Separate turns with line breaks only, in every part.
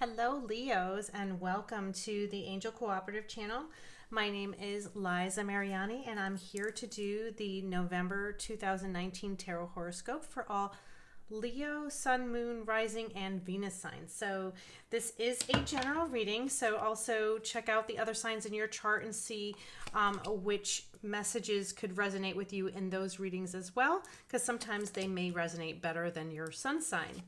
Hello, Leos, and welcome to the Angel Cooperative channel. My name is Liza Mariani, and I'm here to do the November 2019 Tarot Horoscope for all Leo, Sun, Moon, Rising, and Venus signs. So this is a general reading, so also check out the other signs in your chart and see which messages could resonate with you in those readings as well, because sometimes they may resonate better than your sun sign.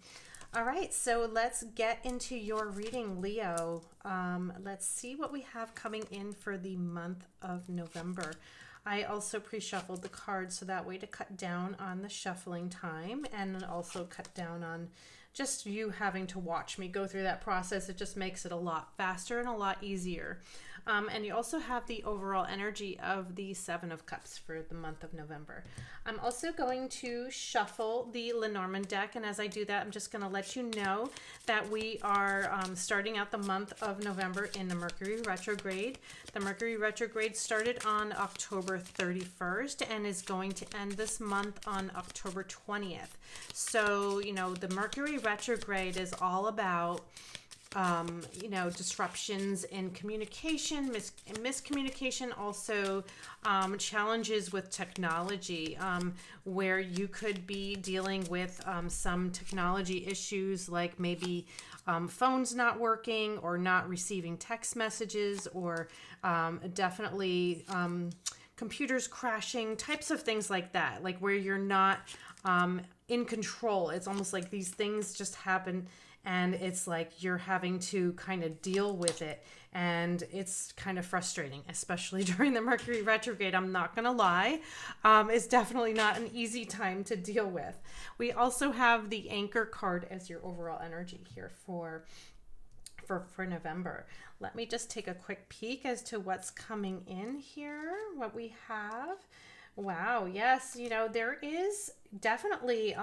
All right, so let's get into your reading, Leo. Let's see what we have coming in for the month of November. I also pre-shuffled the cards so that way to cut down on the shuffling time and also cut down on just you having to watch me go through that process. It just makes it a lot faster and a lot easier. And you also have the overall energy of the Seven of Cups for the month of November. I'm also going to shuffle the Lenormand deck, and as I do that, I'm just going to let you know that we are starting out the month of November in the Mercury retrograde. The Mercury retrograde started on October 31st and is going to end this month on October 20th. So, you know, the Mercury retrograde is all about disruptions in communication, miscommunication, also challenges with technology, where you could be dealing with some technology issues like maybe phones not working or not receiving text messages, or definitely computers crashing, types of things like that, like where you're not in control. It's almost like these things just happen and it's like you're having to kind of deal with it, and it's kind of frustrating, especially during the Mercury retrograde. I'm not gonna lie, it's definitely not an easy time to deal with. We also have the Anchor card as your overall energy here for November. Let me just take a quick peek as to what's coming in here, what we have. Wow, yes, you know, there is definitely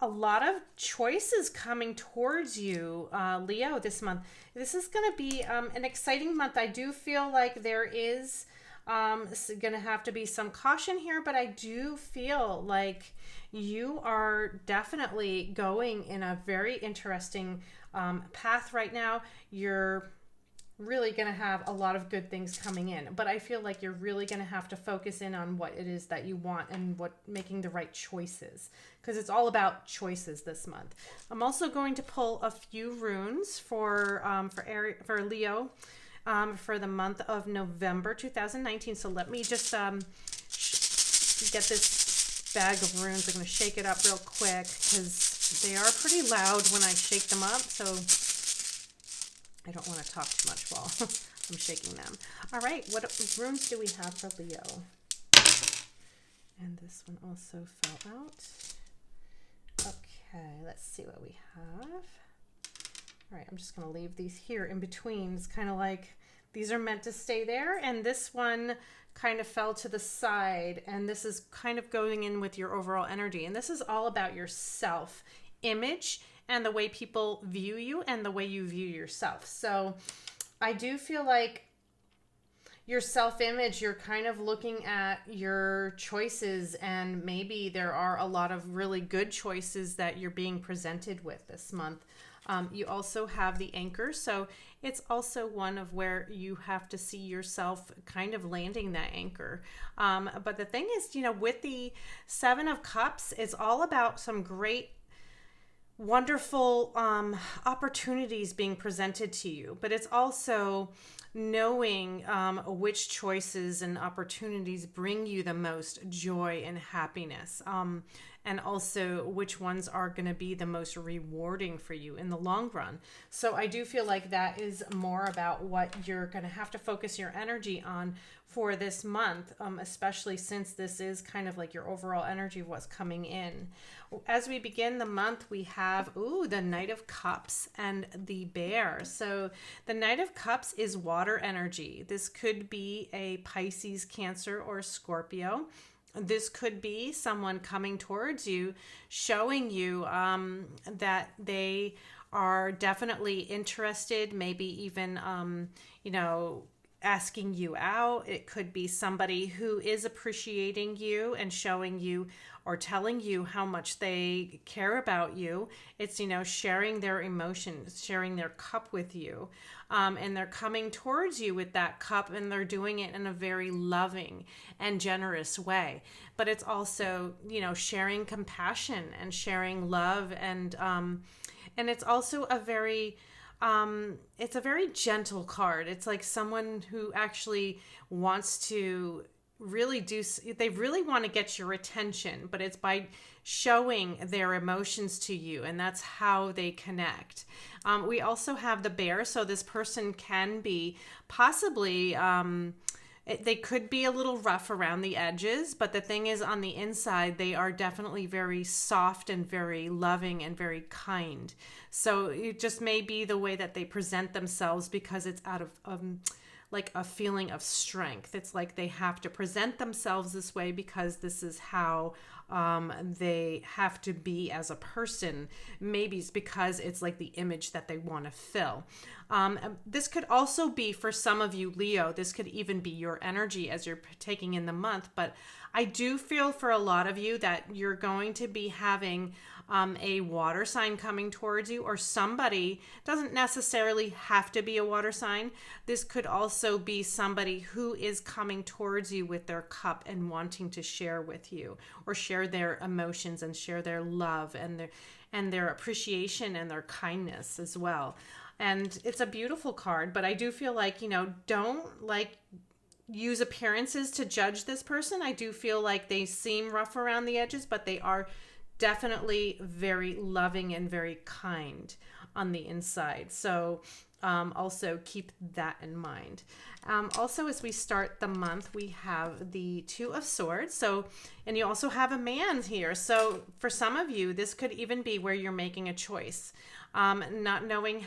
a lot of choices coming towards you, Leo, this month. This is going to be an exciting month. I do feel like there is going to have to be some caution here, but I do feel like you are definitely going in a very interesting path right now. You're really going to have a lot of good things coming in, but I feel like you're really going to have to focus in on what it is that you want and what making the right choices, because it's all about choices this month. I'm also going to pull a few runes for Leo for the month of November 2019. So let me just get this bag of runes. I'm going to shake it up real quick because they are pretty loud when I shake them up, so I don't want to talk too much while I'm shaking them. All right, what runes do we have for Leo? And this one also fell out. Okay, let's see what we have. All right, I'm just going to leave these here in between. It's kind of like these are meant to stay there, and this one kind of fell to the side, and this is kind of going in with your overall energy. And this is all about your self-image and the way people view you and the way you view yourself. So I do feel like your self-image, you're kind of looking at your choices, and maybe there are a lot of really good choices that you're being presented with this month. You also have the Anchor, so it's also one of where you have to see yourself kind of landing that anchor. But the thing is, you know, with the Seven of Cups, it's all about some great wonderful opportunities being presented to you, but it's also knowing which choices and opportunities bring you the most joy and happiness, and also which ones are going to be the most rewarding for you in the long run. So I do feel like that is more about what you're going to have to focus your energy on for this month, especially since this is kind of like your overall energy of what's coming in. As we begin the month, we have, the Knight of Cups and the Bear. So the Knight of Cups is water energy. This could be a Pisces, Cancer, or Scorpio. This could be someone coming towards you, showing you that they are definitely interested, maybe even, asking you out. It could be somebody who is appreciating you and showing you or telling you how much they care about you. It's, sharing their emotions, sharing their cup with you. And they're coming towards you with that cup, and they're doing it in a very loving and generous way. But it's also, sharing compassion and sharing love, and it's also it's a very gentle card. It's like someone who actually wants to they really want to get your attention, but it's by showing their emotions to you, and that's how they connect. We also have the bear, so this person can be possibly, they could be a little rough around the edges, but the thing is, on the inside, they are definitely very soft and very loving and very kind. So it just may be the way that they present themselves, because it's out of like a feeling of strength. It's like they have to present themselves this way because this is how they have to be as a person. Maybe it's because it's like the image that they want to fill. This could also be, for some of you, Leo, this could even be your energy as you're taking in the month. But I do feel for a lot of you that you're going to be having a water sign coming towards you, or somebody, doesn't necessarily have to be a water sign. This could also be somebody who is coming towards you with their cup and wanting to share with you, or share their emotions and share their love and their appreciation and their kindness as well. And it's a beautiful card, but I do feel like, don't use appearances to judge this person. I do feel like they seem rough around the edges, but they are definitely very loving and very kind on the inside. So also keep that in mind. Also, as we start the month, we have the Two of Swords. So, and you also have a man here. So for some of you, this could even be where you're making a choice, not knowing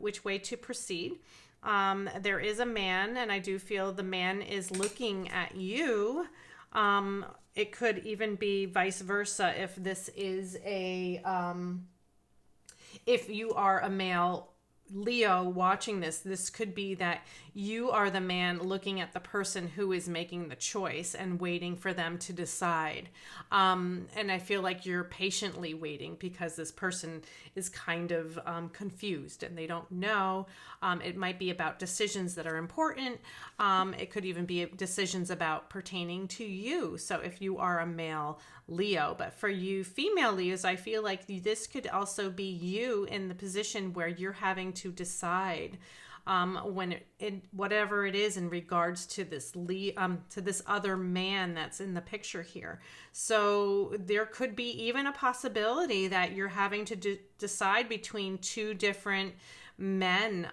which way to proceed. There is a man, and I do feel the man is looking at you. It could even be vice versa. If this is if you are a male Leo watching this could be that you are the man looking at the person who is making the choice and waiting for them to decide. And I feel like you're patiently waiting because this person is kind of confused and they don't know. It might be about decisions that are important. It could even be decisions about pertaining to you. So if you are a male Leo, but for you female Leos, I feel like this could also be you in the position where you're having to decide whatever it is in regards to this to this other man that's in the picture here. So there could be even a possibility that you're having to decide between two different men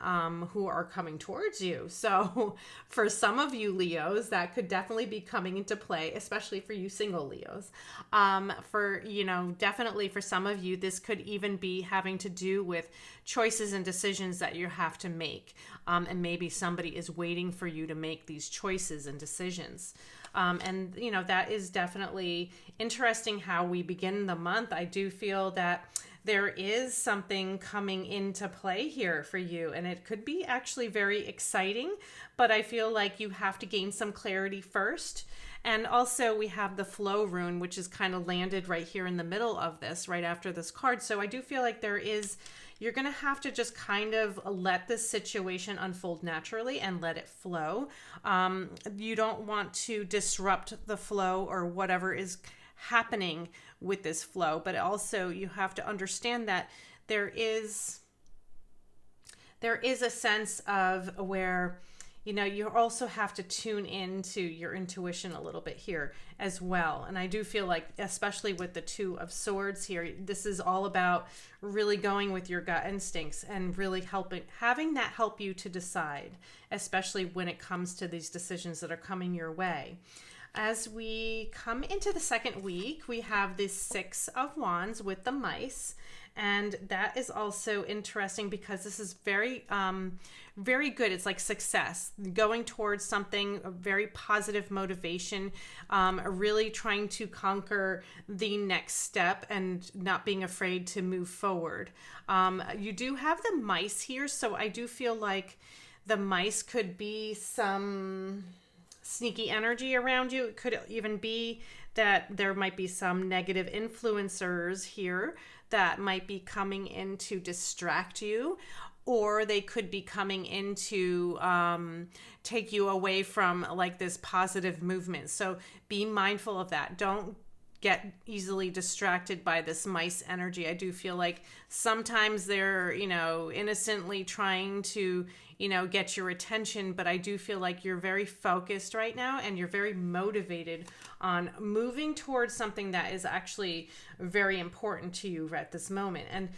who are coming towards you. So for some of you Leos, that could definitely be coming into play, especially for you single Leos. Definitely for some of you, this could even be having to do with choices and decisions that you have to make. And maybe somebody is waiting for you to make these choices and decisions. That is definitely interesting how we begin the month. I do feel that there is something coming into play here for you, and it could be actually very exciting, but I feel like you have to gain some clarity first. And also we have the flow rune, which is kind of landed right here in the middle of this, right after this card. So I do feel like you're going to have to just kind of let this situation unfold naturally and let it flow. You don't want to disrupt the flow or whatever is happening with this flow, but also you have to understand that there is a sense of where you also have to tune into your intuition a little bit here as well. And I do feel like, especially with the Two of Swords here, this is all about really going with your gut instincts and really having that help you to decide, especially when it comes to these decisions that are coming your way. As we come into the second week, we have this Six of Wands with the mice. And that is also interesting because this is very, very good. It's like success, going towards something, a very positive motivation, really trying to conquer the next step and not being afraid to move forward. You do have the mice here, so I do feel like the mice could be sneaky energy around you. It could even be that there might be some negative influencers here that might be coming in to distract you, or they could be coming in to take you away from like this positive movement. So be mindful of that. Don't get easily distracted by this mice energy. I do feel like sometimes they're, innocently trying to, get your attention, but I do feel like you're very focused right now and you're very motivated on moving towards something that is actually very important to you at this moment. And,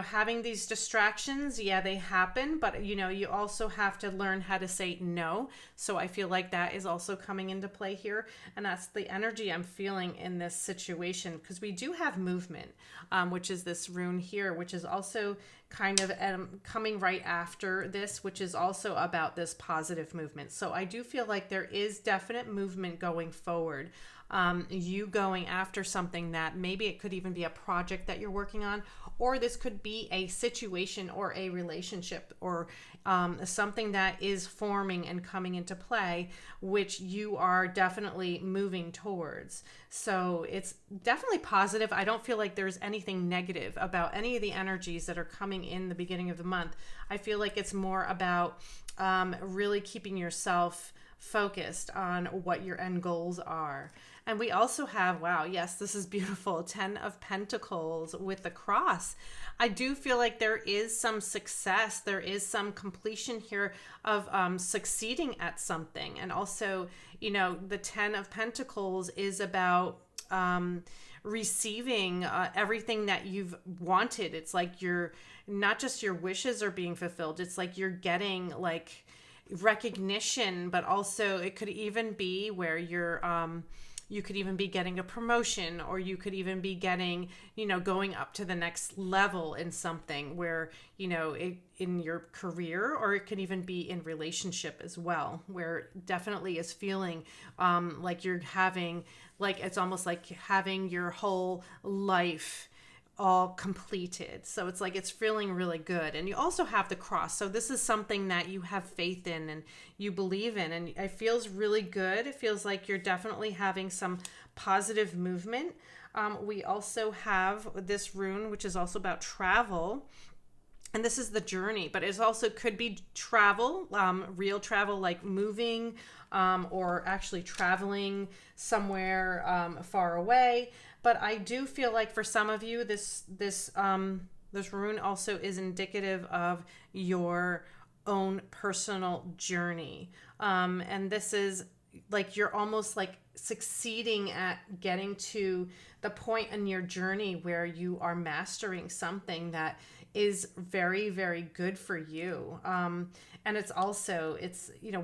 having these distractions, yeah, they happen, but, you also have to learn how to say no. So I feel like that is also coming into play here. And that's the energy I'm feeling in this situation, because we do have movement, which is this rune here, which is also kind of coming right after this, which is also about this positive movement. So I do feel like there is definite movement going forward. You going after something that maybe it could even be a project that you're working on, or this could be a situation or a relationship or something that is forming and coming into play, which you are definitely moving towards. So it's definitely positive. I don't feel like there's anything negative about any of the energies that are coming in the beginning of the month. I feel like it's more about really keeping yourself focused on what your end goals are. And we also have, wow, yes, this is beautiful, 10 of Pentacles with the cross. I do feel like there is some success, there is some completion here of succeeding at something. And also, the 10 of Pentacles is about receiving everything that you've wanted. It's like you're not just your wishes are being fulfilled, it's like you're getting like recognition, but also it could even be where you could even be getting a promotion, or you could even be getting, going up to the next level in something where, in your career, or it could even be in relationship as well, where it definitely is feeling like you're having, like, it's almost like having your whole life all completed. So it's like it's feeling really good. And you also have the cross. So this is something that you have faith in and you believe in, and it feels really good. It feels like you're definitely having some positive movement. We also have this rune, which is also about travel. And this is the journey, but it also could be travel, real travel, like moving, or actually traveling somewhere far away. But I do feel like for some of you, this rune also is indicative of your own personal journey. And this is like you're almost like succeeding at getting to the point in your journey where you are mastering something that is very, very good for you. And it's also,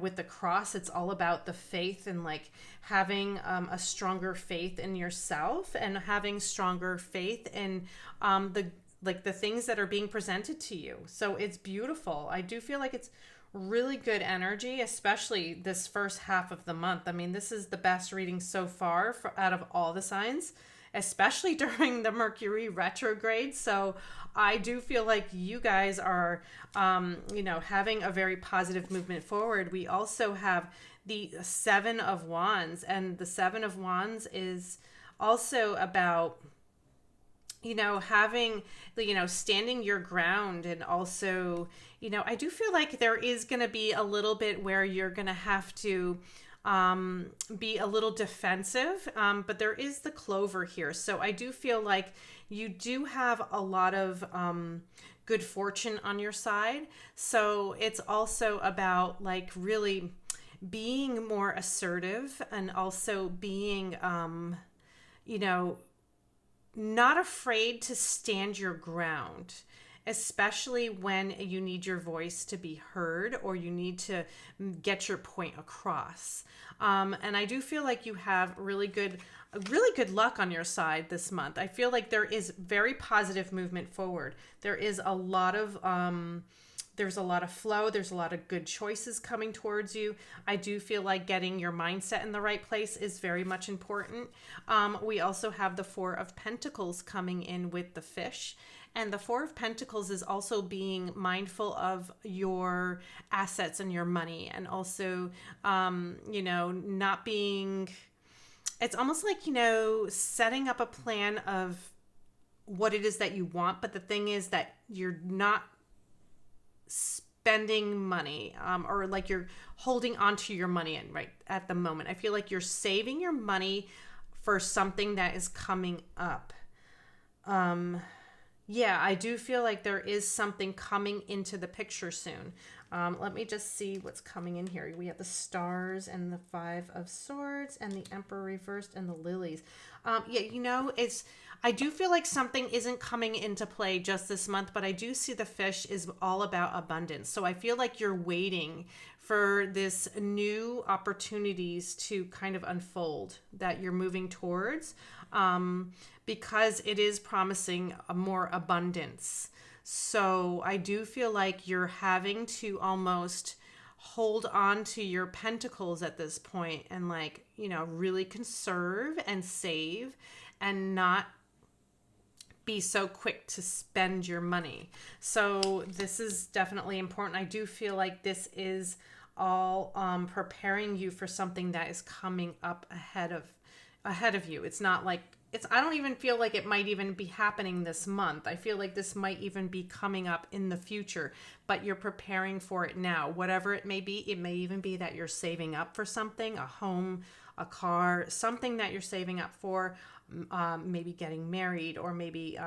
with the cross, it's all about the faith and like having a stronger faith in yourself and having stronger faith in the things that are being presented to you. So it's beautiful. I do feel like it's really good energy, especially this first half of the month. I mean, this is the best reading so far out of all the signs, especially during the Mercury retrograde. So I do feel like you guys are, having a very positive movement forward. We also have the 7 of Wands, and the 7 of Wands is also about, having, standing your ground. And also, I do feel like there is going to be a little bit where you're going to have to be a little defensive, but there is the clover here. So I do feel like you do have a lot of good fortune on your side. So it's also about like really being more assertive and also being, not afraid to stand your ground, especially when you need your voice to be heard or you need to get your point across. And I do feel like you have really good luck on your side this month. I feel like there is very positive movement forward. There is a lot of there's a lot of flow. There's a lot of good choices coming towards you. I do feel like getting your mindset in the right place is very much important. We also have the 4 of Pentacles coming in with the fish. And the Four of Pentacles is also being mindful of your assets and your money, and also, not being, it's almost like, setting up a plan of what it is that you want. But the thing is that you're not spending money, or like you're holding on to your money right at the moment. I feel like you're saving your money for something that is coming up. Yeah, I do feel like there is something coming into the picture soon. Let me just see what's coming in here. We have the Stars and the Five of Swords and the Emperor reversed and the Lilies. I do feel like something isn't coming into play just this month, but I do see the Fish is all about abundance. So I feel like you're waiting for this new opportunities to kind of unfold that you're moving towards, because it is promising a more abundance. So I do feel like you're having to almost hold on to your pentacles at this point and really conserve and save and not be so quick to spend your money. So this is definitely important. I do feel like this is all preparing you for something that is coming up ahead of you. It's not like I don't even feel like it might even be happening this month. I feel like this might even be coming up in the future, but you're preparing for it now. Whatever it may be, it may even be that you're saving up for something, a home, a car, something that you're saving up for, maybe getting married, or maybe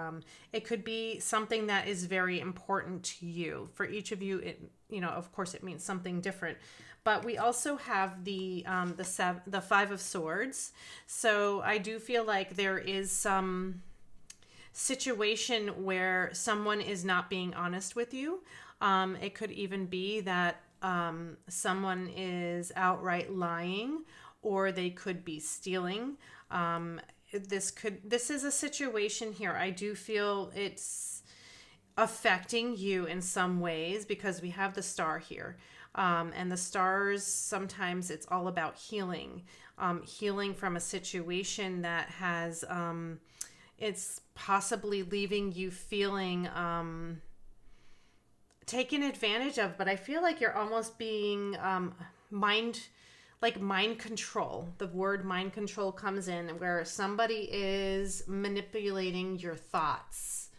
it could be something that is very important to you. For each of you, it, of course it means something different. But we also have the Five of Swords. So I do feel like there is some situation where someone is not being honest with you. It could even be that someone is outright lying, or they could be stealing. This is a situation here. I do feel it's affecting you in some ways because we have the Star here. And the Stars, sometimes it's all about healing, healing from a situation that has, it's possibly leaving you feeling taken advantage of. But I feel like you're almost being mind control. The word mind control comes in, where somebody is manipulating your thoughts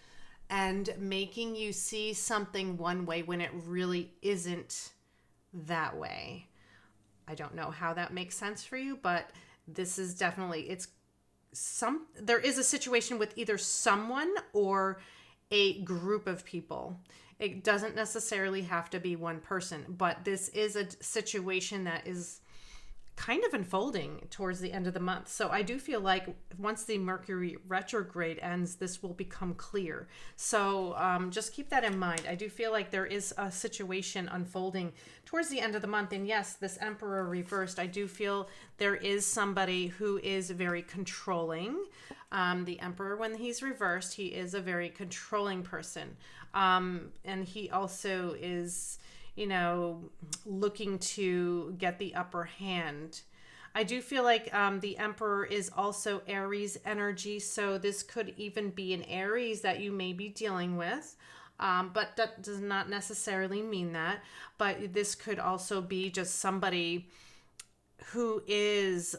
and making you see something one way when it really isn't that way. I don't know how that makes sense for you, but this is definitely, there is a situation with either someone or a group of people. It doesn't necessarily have to be one person, but this is a situation that is kind of unfolding towards the end of the month. So I do feel like once the Mercury retrograde ends, this will become clear. So just keep that in mind. I do feel like there is a situation unfolding towards the end of the month. And yes, this Emperor reversed, I do feel there is somebody who is very controlling. The Emperor, when he's reversed, he is a very controlling person. And he also is looking to get the upper hand. I do feel like the Emperor is also Aries energy, so this could even be an Aries that you may be dealing with, but that does not necessarily mean that. But this could also be just somebody who is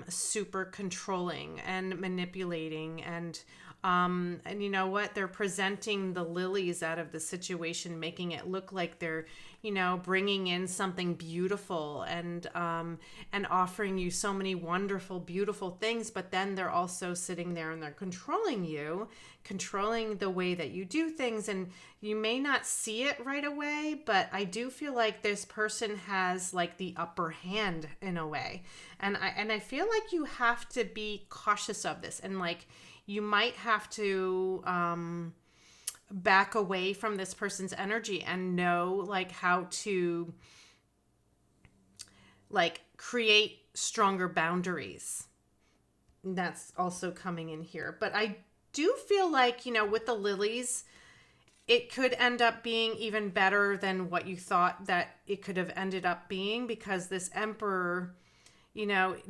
super controlling and manipulating, and you know what? They're presenting the lilies out of the situation, making it look like they're, bringing in something beautiful and offering you so many wonderful, beautiful things. But then they're also sitting there and they're controlling you, controlling the way that you do things. And you may not see it right away, but I do feel like this person has like the upper hand in a way. And I feel like you have to be cautious of this, and like, you might have to back away from this person's energy and know like how to like create stronger boundaries. That's also coming in here. But I do feel like, with the lilies, it could end up being even better than what you thought that it could have ended up being, because this Emperor,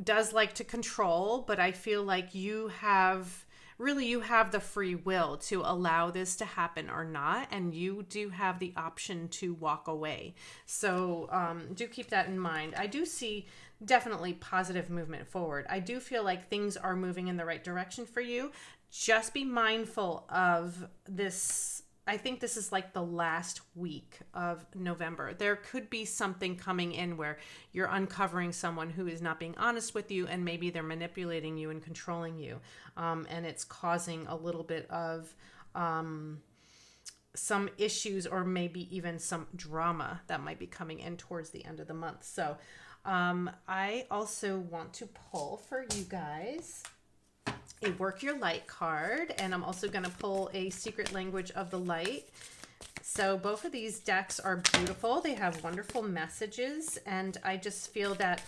does like to control, but I feel like you have really you have the free will to allow this to happen or not, and you do have the option to walk away. So do keep that in mind. I do see definitely positive movement forward. I do feel like things are moving in the right direction for you. Just be mindful of this. I think this is like the last week of November. There could be something coming in where you're uncovering someone who is not being honest with you, and maybe they're manipulating you and controlling you. And it's causing a little bit of some issues, or maybe even some drama that might be coming in towards the end of the month. So I also want to pull for you guys a Work Your Light card, and I'm also going to pull a Secret Language of the Light. So both of these decks are beautiful. They have wonderful messages, and I just feel that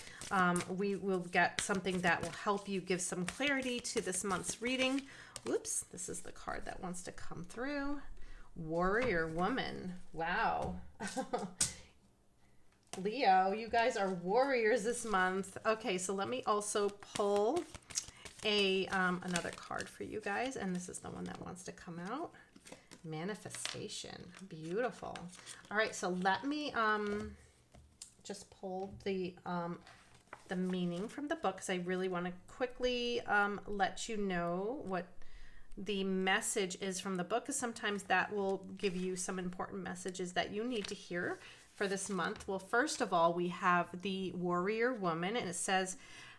we will get something that will help you give some clarity to this month's reading. Whoops, this is the card that wants to come through. Warrior Woman. Wow. Leo, you guys are warriors this month. Okay, so let me also pull another card for you guys, and this is the one that wants to come out. Manifestation. Beautiful. All right, so let me just pull the meaning from the book, because I really want to quickly let you know what the message is from the book, because sometimes that will give you some important messages that you need to hear for this month. Well, first of all, we have the Warrior Woman, and it says,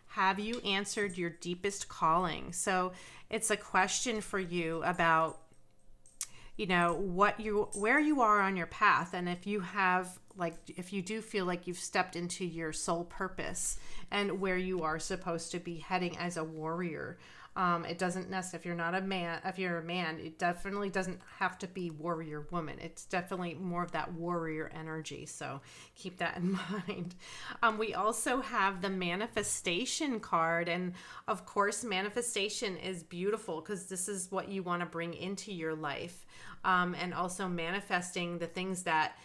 have you answered your deepest calling? So it's a question for you about, you know, where you are on your path. And if you have, like, if you do feel like you've stepped into your soul purpose and where you are supposed to be heading as a warrior. It doesn't necessarily, if you're not a man, if you're a man, it definitely doesn't have to be warrior woman. It's definitely more of that warrior energy. So keep that in mind. We also have the manifestation card. And of course, manifestation is beautiful because this is what you want to bring into your life. And also manifesting the things that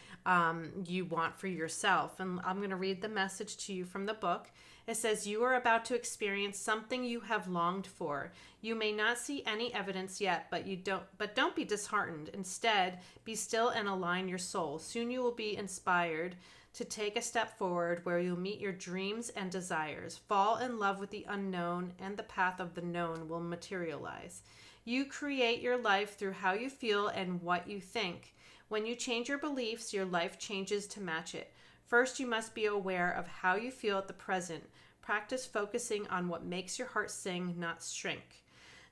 you want for yourself. And I'm going to read the message to you from the book. It says, you are about to experience something you have longed for. You may not see any evidence yet, but don't be disheartened. Instead, be still and align your soul. Soon you will be inspired to take a step forward where you'll meet your dreams and desires. Fall in love with the unknown, and the path of the known will materialize. You create your life through how you feel and what you think. When you change your beliefs, your life changes to match it. First, you must be aware of how you feel at the present. Practice focusing on what makes your heart sing, not shrink.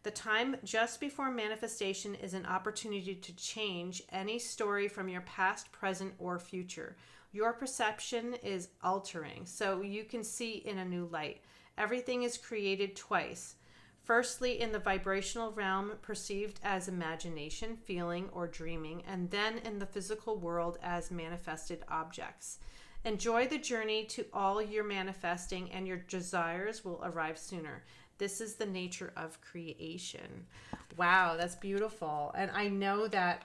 The time just before manifestation is an opportunity to change any story from your past, present, or future. Your perception is altering, so you can see in a new light. Everything is created twice. Firstly, in the vibrational realm, perceived as imagination, feeling, or dreaming, and then in the physical world as manifested objects. Enjoy the journey to all your manifesting, and your desires will arrive sooner. This is the nature of creation. Wow, that's beautiful. And I know that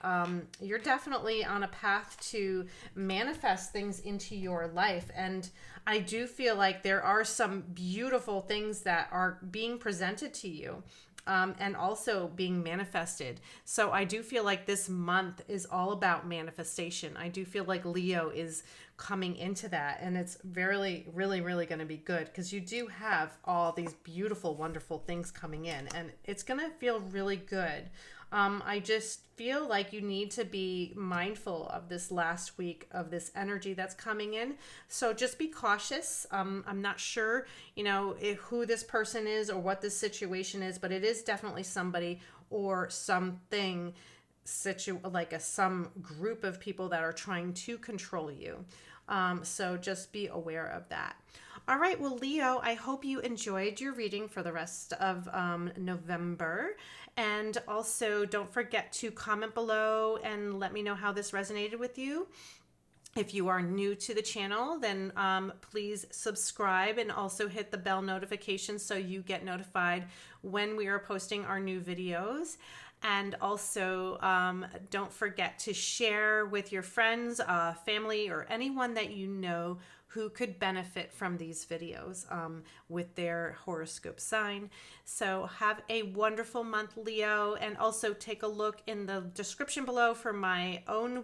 you're definitely on a path to manifest things into your life. And I do feel like there are some beautiful things that are being presented to you. And also being manifested. So I do feel like this month is all about manifestation. I do feel like Leo is coming into that, and it's really, really, really going to be good because you do have all these beautiful, wonderful things coming in, and it's going to feel really good. I just feel like you need to be mindful of this last week of this energy that's coming in. So just be cautious. I'm not sure, who this person is or what this situation is, but it is definitely somebody or something, some group of people that are trying to control you. So just be aware of that. All right. Well, Leo, I hope you enjoyed your reading for the rest of November. And also don't forget to comment below and let me know how this resonated with you. If you are new to the channel, then please subscribe and also hit the bell notification so you get notified when we are posting our new videos. And also don't forget to share with your friends, family, or anyone that you know who could benefit from these videos with their horoscope sign. So have a wonderful month, Leo, and also take a look in the description below for my own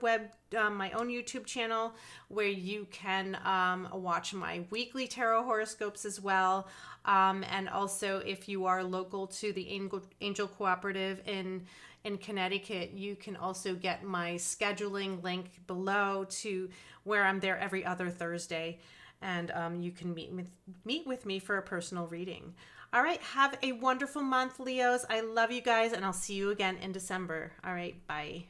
my own YouTube channel, where you can watch my weekly tarot horoscopes as well. And also, if you are local to the Angel Cooperative in Connecticut, you can also get my scheduling link below to where I'm there every other Thursday, and you can meet with me for a personal reading. All right, have a wonderful month, Leos. I love you guys, and I'll see you again in December. All right, bye.